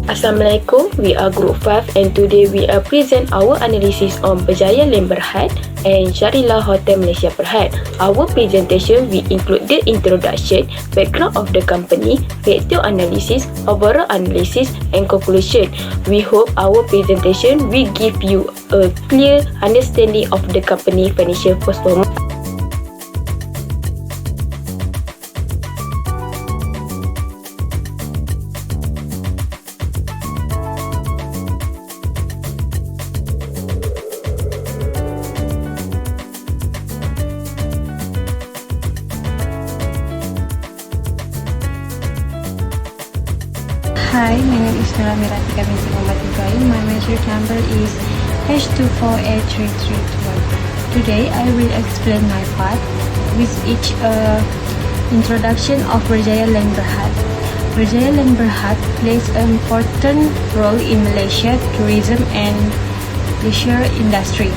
Assalamualaikum, we are Group 5 and today we are present our analysis on Berjaya Land Berhad and Shangri-La Hotel Malaysia Berhad. Our presentation we include the introduction, background of the company, factor analysis, overall analysis and conclusion. We hope our presentation will give you a clear understanding of the company financial performance. Hi, my name is NURAMIRAH IBRAHIM. My measure number is HFT20303. Today, I will explain my part with each introduction of Berjaya Land Berhad. Berjaya Land Berhad plays an important role in Malaysia tourism and leisure industry.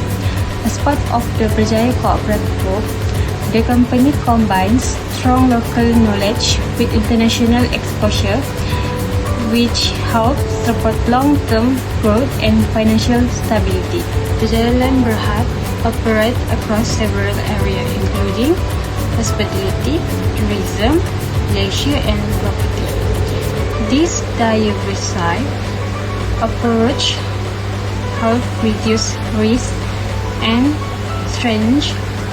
As part of the Berjaya Corporate Group, the company combines strong local knowledge with international exposure, which helps support long-term growth and financial stability. Berjaya Land Berhad operates across several areas including hospitality, tourism, leisure and property. This diversified approach helps reduce risk and strengthen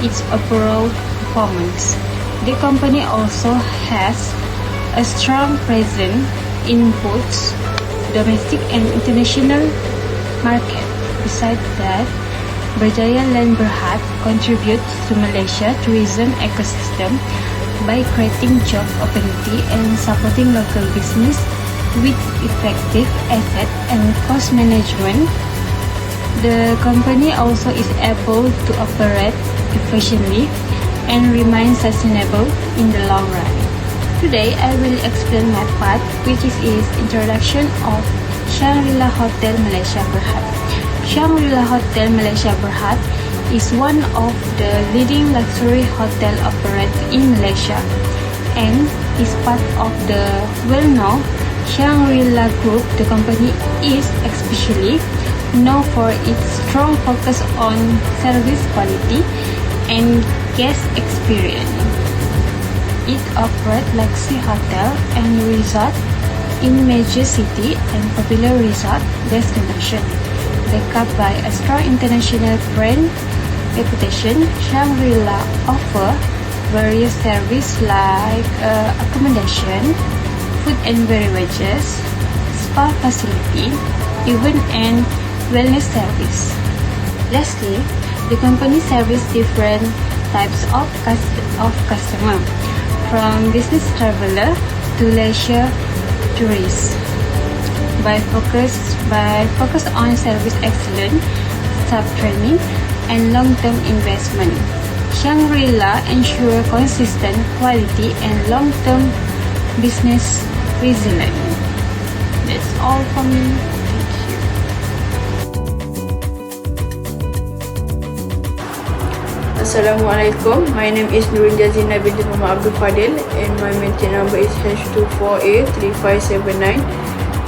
its overall performance. The company also has a strong presence in both domestic and international market. Besides that, Berjaya Land Berhad contributes to Malaysia tourism ecosystem by creating job opportunity and supporting local business with effective asset and cost management. The company also is able to operate efficiently and remain sustainable in the long run. Today, I will explain my part, which is introduction of Shangri-La Hotel Malaysia Berhad. Shangri-La Hotel Malaysia Berhad is one of the leading luxury hotel operator in Malaysia and is part of the well-known Shangri-La Group. The company is especially known for its strong focus on service quality and guest experience. It operates luxury hotel and resort in major city and popular resort destination. Backed up by a strong international brand reputation, Shangri-La offer various services like accommodation, food and beverages, spa facility, event and wellness service. Lastly, the company serves different types of customer, from business traveler to leisure tourists. By focus on service excellence, staff training, and long-term investment, Shangri-La ensure consistent quality and long-term business resilience. That's all for me. Thank you. Assalamualaikum. My name is JAZLINA binti Muhammad FADHIL and my mention number is H24A3579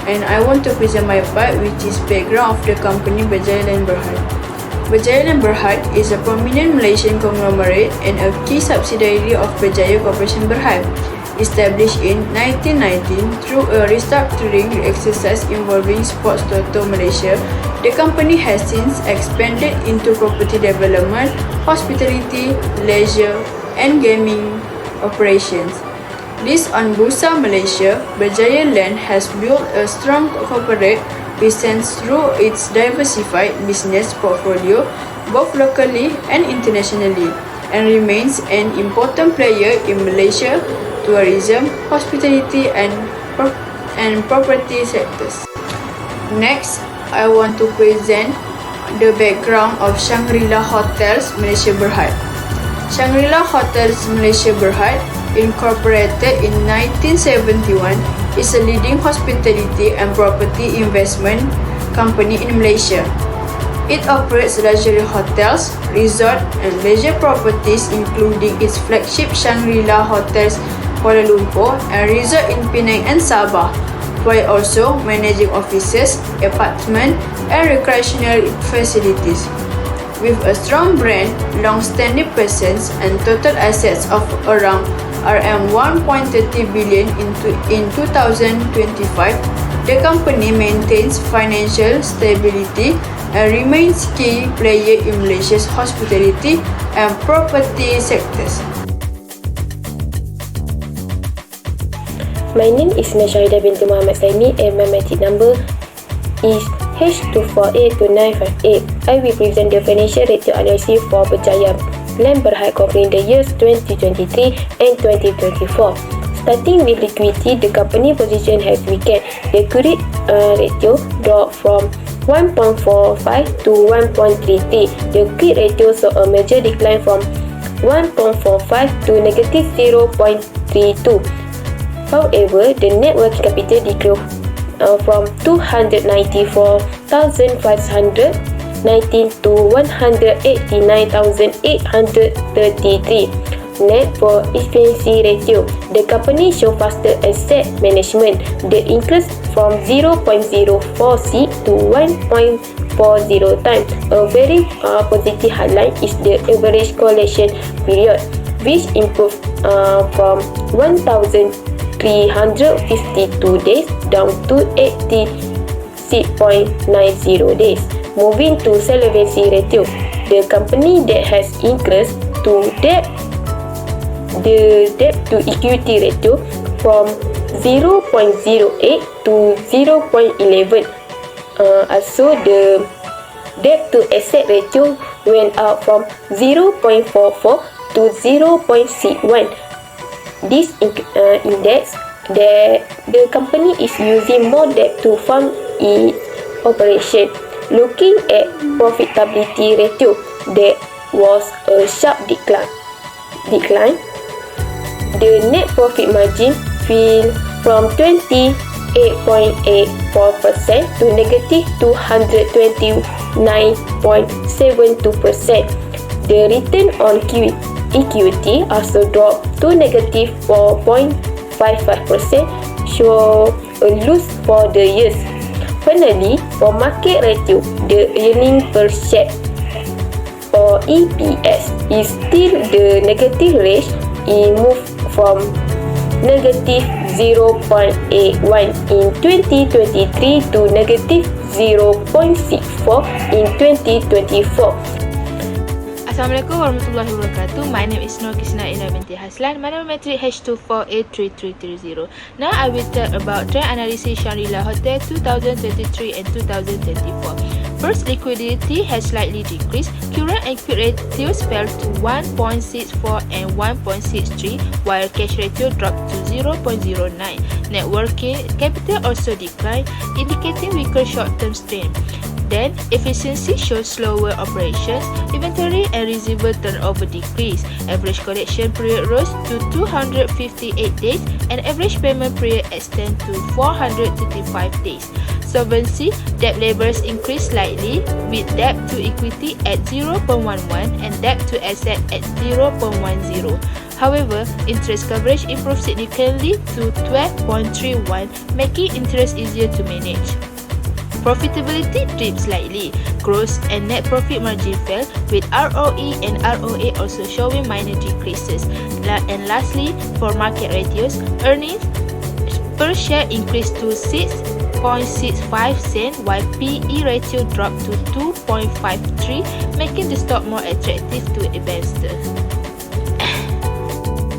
and I want to present my part, which is background of the company Berjaya Land Berhad. Berjaya Land Berhad is a prominent Malaysian conglomerate and a key subsidiary of Berjaya Corporation Berhad. Established in 1919 through a restructuring exercise involving Sports Toto Malaysia, the company has since expanded into property development, hospitality, leisure, and gaming operations. Listed on Bursa Malaysia, Berjaya Land has built a strong corporate presence through its diversified business portfolio, both locally and internationally, and remains an important player in Malaysia tourism, hospitality, and property sectors. Next, I want to present the background of Shangri-La Hotels Malaysia Berhad. Shangri-La Hotels Malaysia Berhad, incorporated in 1971, is a leading hospitality and property investment company in Malaysia. It operates luxury hotels, resort, and leisure properties, including its flagship Shangri-La Hotels Kuala Lumpur and resort in Penang and Sabah. while also managing offices, apartments, and recreational facilities. With a strong brand, long-standing presence, and total assets of around Rm 1.30 billion in 2025, the company maintains financial stability and remains key player in Malaysia's hospitality and property sectors. My name is SYAHIDAH binti Muhammad SAHIMI and my matric number is H20303. I will present the financial ratio analysis for Berjaya Land Berhad covering the years 2023 and 2024. Starting with liquidity, the company position has weakened. The credit ratio dropped from 1.45 to 1.33. The credit ratio saw a major decline from 1.45 to negative 0.32. However, the net working capital decreased from 294,519 to 189,833. Net for efficiency ratio. The company show faster asset management. The increase from 0.04C to 1.40 times. A very positive highlight is the average collection period, which improved from 1,352 days down to 86.90 days. Moving to solvency ratio, the company that has increased to the debt to equity ratio from 0.08 to 0.11. Also, the debt to asset ratio went up from 0.44 to 0.61. This index that the company is using more debt to fund its operation. Looking at profitability ratio, there was a sharp decline. The net profit margin fell from 28.84% to negative 229.72%. The return on equity also dropped to negative 4.55%, show a loss for the years. Finally, for market ratio, the earning per share or EPS is still the negative range. It moved from negative 0.81 in 2023 to negative 0.64 in 2024. Assalamualaikum warahmatullahi wabarakatuh. My name is QISTINA binti HASLAN. My number matric H2483330. Now I will talk about trend analysis Shangri-La Hotel 2023 and 2024. First, liquidity has slightly decreased. Current and quick ratios fell to 1.64 and 1.63, while cash ratio dropped to 0.09. Net working capital also declined, indicating weaker short-term strain. Then, efficiency shows slower operations, inventory and receivable turnover decreased. Average collection period rose to 258 days and average payment period extended to 435 days. Solvency, debt levels increased slightly, with debt to equity at 0.11 and debt to asset at 0.10. However, interest coverage improved significantly to 12.31, making interest easier to manage. Profitability dipped slightly. Gross and net profit margin fell, with ROE and ROA also showing minor decreases. And lastly, for market ratios, earnings per share increased to 6.65 cents, while PE ratio dropped to 2.53, making the stock more attractive to investors.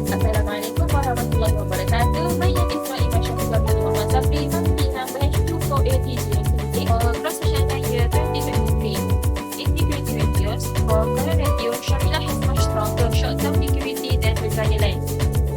Assalamualaikum warahmatullahi wabarakatuh. My name is Muhammad SABRI, my number H24803. Cross session year 2023. In liquidity ratios, for current ratio, Shangri-La has much stronger short-term liquidity than Berjaya Land.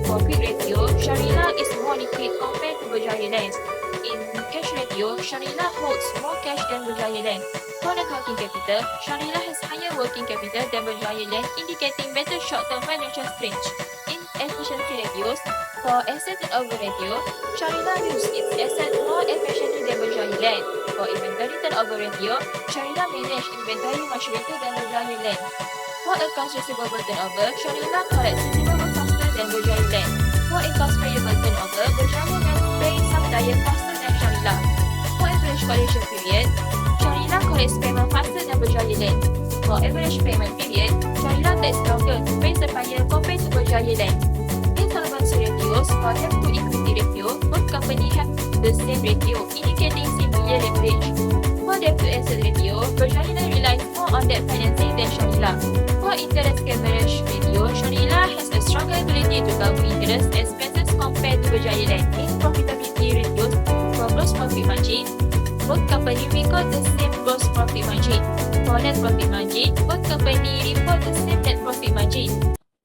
For quick ratio, Shangri-La is more liquid compared to Berjaya Land. In cash ratio, Shangri-La holds more cash than Berjaya Land. For net working capital, Shangri-La has higher working capital than Berjaya Land, indicating better short-term financial strength. In efficiency ratios, for asset turnover ratio, Shangri-La uses its asset more efficiently than Berjaya Land. For inventory turnover ratio, Shangri-La manage inventory much better than Berjaya Land. For accounts receivable turnover, Shangri-La collects receivable faster than Berjaya Land. For accounts payable turnover, Berjaya Land pays some daya faster than Shangri-La. For average collection period, Shangri-La collects payment faster than Berjaya Land. For average payment period, Shangri-La takes longer to pay supplier compared to Berjaya Land. In solvency ratios, for debt to equity ratio, both companies have the same ratio, indicating similar leverage. For debt to asset ratio, Berjaya Land relies more on debt financing than Shangri-La. For interest coverage ratio, Shangri-La has a stronger ability to cover interest expenses compared to Berjaya Land. In profitability ratios, for gross profit margin, both companies record the same gross profit margin. For net profit margin, both companies report the same net profit margin.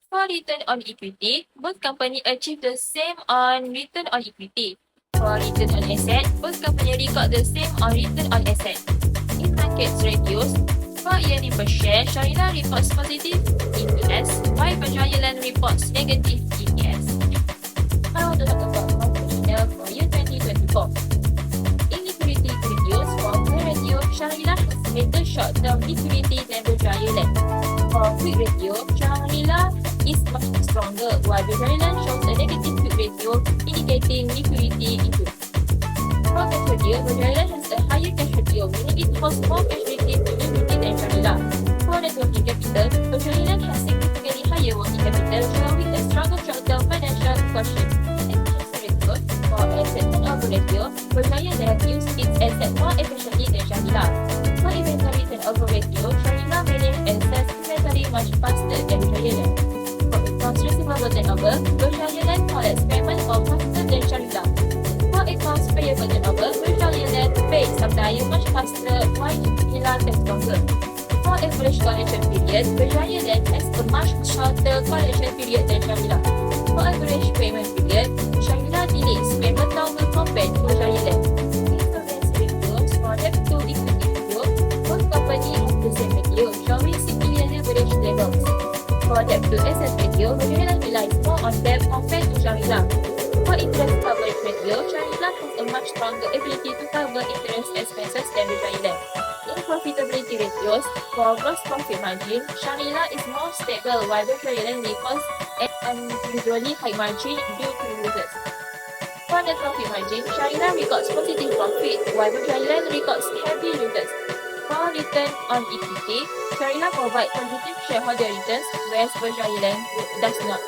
For return on equity, both companies achieve the same on return on equity. For return on asset, both companies record the same on return on asset. In market ratios, for earnings per share, Shangri-La reports positive EPS, while Berjaya Land reports negative EPS. I want to talk about operational for year 2024. In liquidity ratios, for current ratio, Shangri-La has better short-term liquidity than Berjaya Land. For quick ratio, Shangri-La is much stronger, while Berjaya Land shows a negative quick ratio, indicating liquidity increase. For cash ratio, Berjaya Land has a higher cash ratio, meaning it holds more cash relative to liquidity than Shangri-La. For net working capital, Berjaya Land has significantly higher working capital, showing a stronger short-term financial cushion. For asset turnover ratio, Berjaya Land uses its asset more efficiently than Shangri-La. For inventory turnover ratio, Shangri-La manages assets inventory much faster than Berjaya Land. For accounts receivable turnover, Berjaya Land collects payment more faster than Shangri-La. For accounts payable turnover, Berjaya Land pays supplier much faster, while Shangri-La takes longer. For average collection period, Berjaya Land has a much shorter collection period than Shangri-La. For average payment period, Shangri-La delays payment longer compared to Berjaya Land. In solvency ratios, for debt to equity ratio, both companies have the same ratio, showing similar leverage levels. For debt to asset ratio, Berjaya Land relies more on debt compared to Shangri-La. For interest coverage ratio, Shangri-La has a much stronger ability to cover interest expenses than Berjaya Land. In profitability ratios, for gross profit margin, Shangri-La is more stable, while Berjaya Land reports an unusually high margin due to losses. For net profit margin, Shangri-La records positive profit, while Berjaya Land records heavy losses. For return on equity, Shangri-La provides positive shareholder returns, whereas Berjaya Land does not.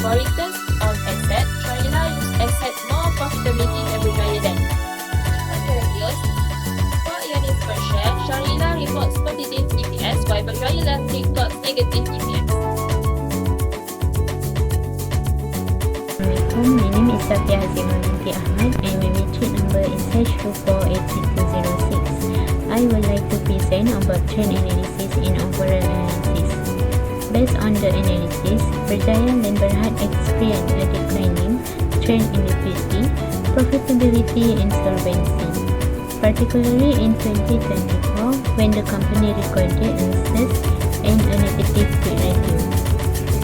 For returns on asset, Shangri-La uses assets more profitability than Berjaya Land. For earnings per share, Shangri-La reports positive EPS, while Berjaya Land records negative EPS. Assalamualaikum, my name is AFIAH HAZIMAH binti AHMAD and my metric number is HFT20303. I would like to present about trend analysis in overall analysis. Based on the analysis, Berjaya and Berhad experienced a declining trend in liquidity, profitability and solvency, particularly in 2024 when the company recorded losses and a negative quick ratio.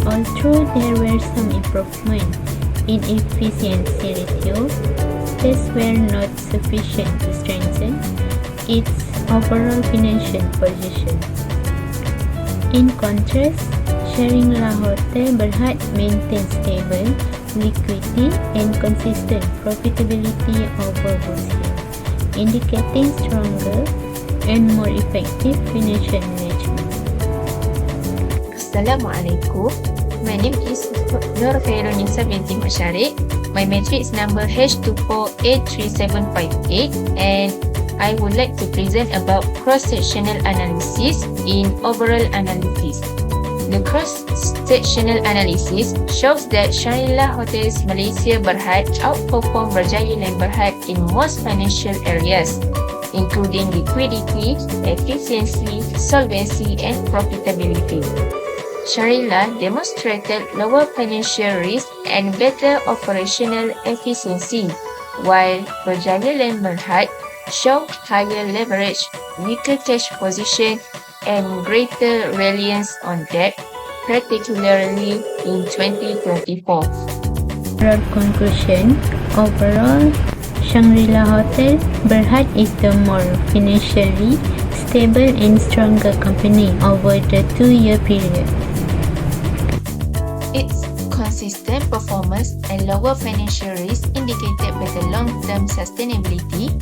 Although there were some improvements in efficiency ratio, these were not sufficient to strengthen its overall financial position. In contrast, Shangri-La Hotel Berhad maintained stable liquidity and consistent profitability over both years, indicating stronger and more effective financial management. Assalamualaikum. My name is KHAIRUNISA binti SHARID. My matrix number H24A3758 and I would like to present about cross-sectional analysis in overall analysis. The cross-sectional analysis shows that Shangri-La Hotels Malaysia Berhad outperform Berjaya and Berhad in most financial areas, including liquidity, efficiency, solvency, and profitability. Shangri-La demonstrated lower financial risk and better operational efficiency, while Berjaya and Berhad showed higher leverage, weaker cash position, and greater reliance on debt, particularly in 2024. Conclusion: overall, Shangri-La Hotel Berhad is the more financially stable and stronger company over the 2-year period. Its consistent performance and lower financial risk indicated better long-term sustainability,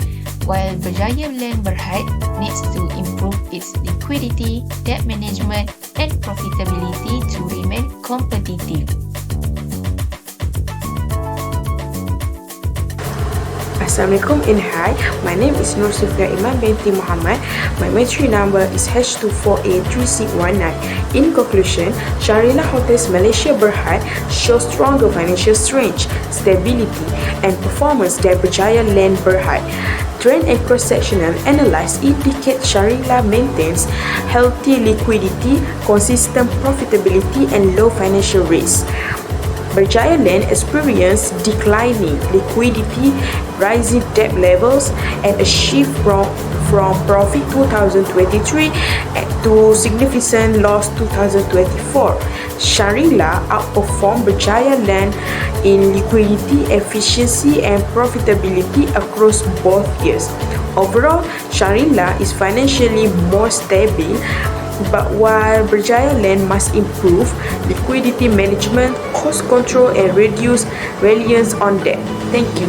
while Berjaya Land Berhad needs to improve its liquidity, debt management and profitability to remain competitive. Assalamualaikum and hi, my name is NURSUFIA binti Muhammad. My matric number is HFT20303. In conclusion, Shangri-La Hotels Malaysia Berhad shows stronger financial strength, stability and performance than Berjaya Land Berhad. Trend and cross-sectional analysis indicate Shangri-La maintains healthy liquidity, consistent profitability and low financial risk. Berjaya Land experienced declining liquidity, rising debt levels, and a shift from profit 2023 to significant loss 2024. Shangri-La outperformed Berjaya Land in liquidity, efficiency, and profitability across both years. Overall, Shangri-La is financially more stable, but while Berjaya Land must improve liquidity management, cost control and reduce reliance on debt. Thank you.